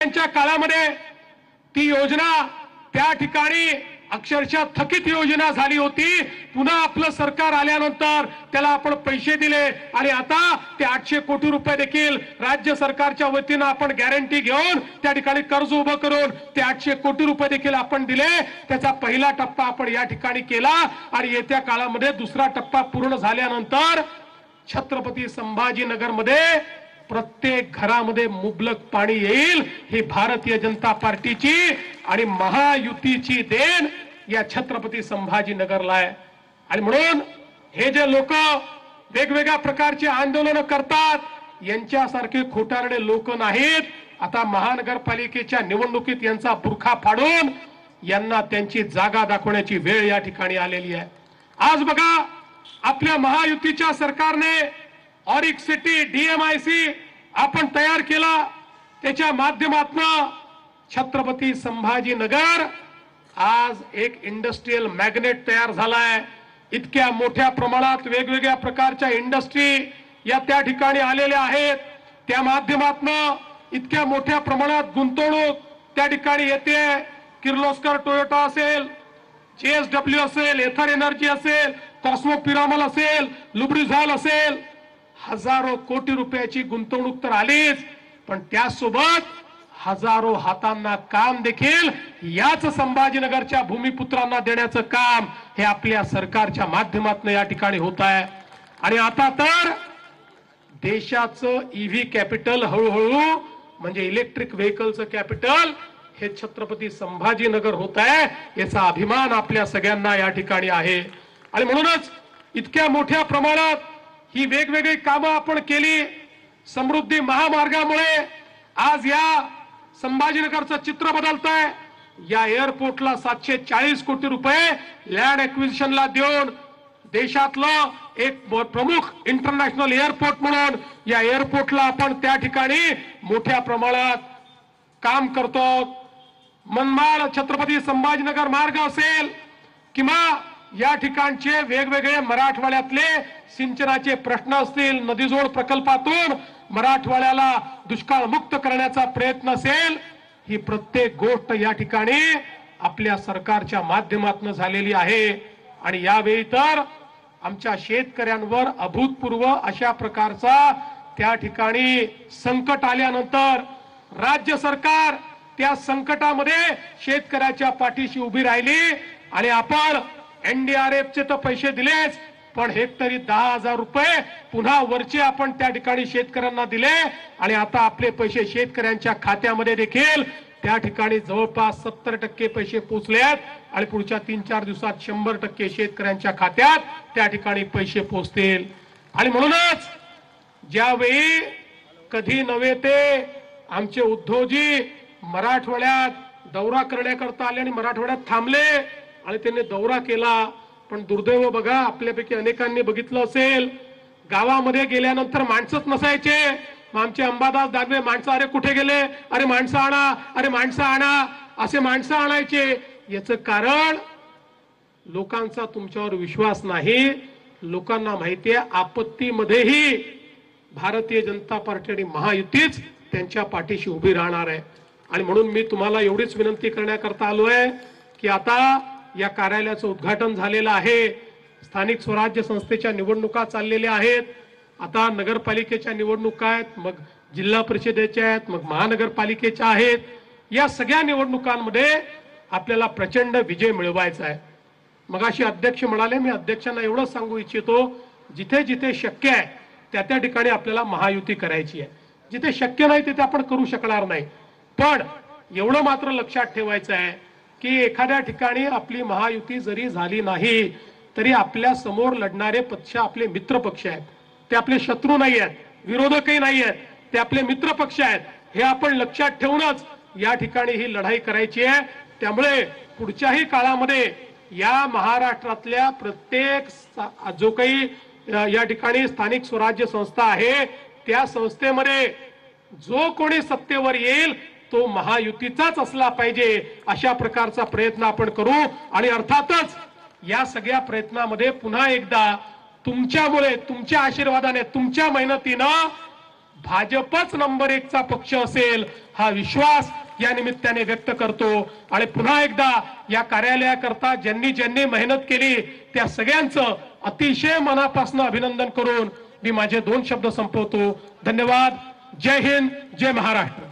त्यांच्या काळामध्ये ती योजना त्या ठिकाणी अक्षरशः थकीत योजना झाली होती। पुन्हा आपलं सरकार आल्यानंतर त्याला आपण पैसे दिले आणि आता ते 800 कोटी रुपये देखील राज्य सरकारच्या वतीने आपण गॅरंटी घेऊन त्या ठिकाणी कर्ज उभं करून ते 800 कोटी रुपये देखील आपण दिले। त्याचा पहिला टप्पा आपण या ठिकाणी केला आणि येत्या काळामध्ये दुसरा टप्पा पूर्ण झाल्यानंतर छत्रपती संभाजीनगर मध्ये प्रत्येक घरामध्ये मुबलक पाणी येईल। ही भारतीय जनता पार्टीची आणि महायुतीची देण या छत्रपती संभाजीनगरला आहे। आणि म्हणून हे जे लोक वेगवेगळ्या प्रकारचे आंदोलन करतात यांच्यासारखे खोटारडे लोक नाहीत। आता महानगरपालिकेच्या निवडणुकीत यांचा बुरखा फाडून यांना त्यांची जागा दाखवण्याची वेळ या ठिकाणी आलेली आहे। आज बघा आपल्या महायुतीच्या सरकारने ऑरिक सिटी डीएमआयसी आपण तयार केला। त्याच्या माध्यमातून छत्रपती संभाजीनगर आज एक इंडस्ट्रियल मॅग्नेट तयार झालाय। इतक्या मोठ्या प्रमाणात वेगवेगळ्या प्रकारच्या इंडस्ट्री या त्या ठिकाणी आलेल्या आहेत। त्या माध्यमातून इतक्या मोठ्या प्रमाणात गुंतवणूक त्या ठिकाणी येते। किर्लोस्कर टोयोटा असेल, जेएसडब्ल्यू असेल, एथर एनर्जी असेल, कॉस्मो पिरामल असेल, लुब्रिझॉल असेल, हजारो कोटी रुपयाची गुंतवणूक तर आलीच, पण त्यासोबत हजारो हातांना काम देखील याच संभाजीनगरच्या भूमिपुत्रांना देण्याचं काम हे आपल्या सरकारच्या माध्यमातून या ठिकाणी होत आहे। आणि आता तर देशाचं ईव्ही कॅपिटल हळूहळू म्हणजे इलेक्ट्रिक व्हेकलचं कॅपिटल हे छत्रपती संभाजीनगर होत आहे। याचा अभिमान आपल्या सगळ्यांना या ठिकाणी आहे। आणि म्हणूनच इतक्या मोठ्या प्रमाणात ही वेगवेगळी कामं आपण केली। समृद्धी महामार्गामुळे आज या संभाजीनगरचं चित्र बदलतंय। या एअरपोर्टला 740 कोटी रुपये लँड ॲक्विजिशनला देऊन देशातलं एक प्रमुख इंटरनॅशनल एअरपोर्ट म्हणून या एअरपोर्टला आपण त्या ठिकाणी मोठ्या प्रमाणात काम करतो। मनमाड छत्रपती संभाजीनगर मार्ग असेल किंवा या ठिकाणचे वेगवेगळे मराठवाड्यातले सिंचनाचे प्रश्न असतील, नदीजोड प्रकल्पातून मराठवाड्याला दुष्काळ मुक्त करण्याचा प्रयत्न असेल, ही प्रत्येक गोष्ट या ठिकाणी आपल्या सरकारच्या माध्यमातून झालेली आहे। आणि यावेळी तर आमच्या शेतकऱ्यांवर अभूतपूर्व अशा प्रकारचा त्या ठिकाणी संकट आल्यानंतर राज्य सरकार त्या संकटामध्ये शेतकऱ्याच्या पाठीशी उभी राहिली आणि आपण एनडीआरएफचे तर पैसे दिलेच, पण हेक्टरी 10,000 रुपये पुन्हा वरचे आपण त्या ठिकाणी शेतकऱ्यांना दिले। आणि आता आपले पैसे शेतकऱ्यांच्या खात्यामध्ये देखील त्या ठिकाणी जवळपास 70% पैसे पोहोचलेत आणि पुढच्या 3-4 दिवसात 100% शेतकऱ्यांच्या खात्यात त्या ठिकाणी पैसे पोहोचतील। आणि म्हणूनच ज्यावेळी कधी नव्हे ते आमचे उद्धवजी मराठवाड्यात दौरा करण्याकरता आले आणि मराठवाड्यात थांबले आणि त्यांनी दौरा केला, पण दुर्दैव बघा आपल्यापैकी अनेकांनी बघितलं असेल गावामध्ये गेल्यानंतर माणसंच नसायचे। आमचे अंबादास दानवे माणसं अरे कुठे गेले, अरे माणसं आणा, अरे माणसं आणा, असे माणसं आणायचे। याचं कारण लोकांचा तुमच्यावर विश्वास नाही। लोकांना माहिती आहे आपत्तीमध्येही भारतीय जनता पार्टी आणि महायुतीच त्यांच्या पाठीशी उभी राहणार आहे। आणि म्हणून मी तुम्हाला एवढीच विनंती करण्याकरता आलोय की आता या कार्यालयाचं उद्घाटन झालेलं आहे। स्थानिक स्वराज्य संस्थेच्या निवडणुका चाललेल्या आहेत। आता नगरपालिकेच्या निवडणुका आहेत, मग जिल्हा परिषदेच्या आहेत, मग महानगरपालिकेच्या आहेत। या सगळ्या निवडणुकांमध्ये आपल्याला प्रचंड विजय मिळवायचा आहे। मगाशी अध्यक्ष म्हणाले, मी अध्यक्षांना एवढंच सांगू इच्छितो, जिथे जिथे शक्य आहे त्या त्या ठिकाणी आपल्याला महायुती करायची आहे। जिथे शक्य नाही तिथे आपण करू शकणार नाही, पण एवढं मात्र लक्षात ठेवायचं आहे की एखाद्या ठिकाणी आपली महायुती जरी झाली नाही तरी आपल्या समोर लढणारे पक्ष आपले मित्र पक्ष आहेत। ते आपले शत्रू नाही आहेत, विरोधकही नाही आहेत, ते आपले मित्र पक्ष आहेत। हे आपण लक्षात ठेवूनच या ठिकाणी ही लढाई करायची आहे। त्यामुळे पुढच्याही काळामध्ये या महाराष्ट्रातल्या प्रत्येक जो काही या ठिकाणी स्थानिक स्वराज्य संस्था आहे त्या संस्थेमध्ये जो कोणी सत्तेवर येईल तो महायुतीचाच असला पाहिजे, अशा प्रकारचा प्रयत्न आपण करू। आणि अर्थातच या सगळ्या प्रयत्नामध्ये पुन्हा एकदा तुमच्यामुळे, तुमच्या आशीर्वादाने, तुमच्या मेहनतीनं भाजपच नंबर 1 चा पक्ष असेल हा विश्वास या निमित्ताने व्यक्त करतो। आणि पुन्हा एकदा या कार्यालयाकरता ज्यांनी ज्यांनी मेहनत केली त्या सगळ्यांचं अतिशय मनापासून अभिनंदन करून मी माझे 2 शब्द संपवतो। धन्यवाद। जय हिंद, जय महाराष्ट्र।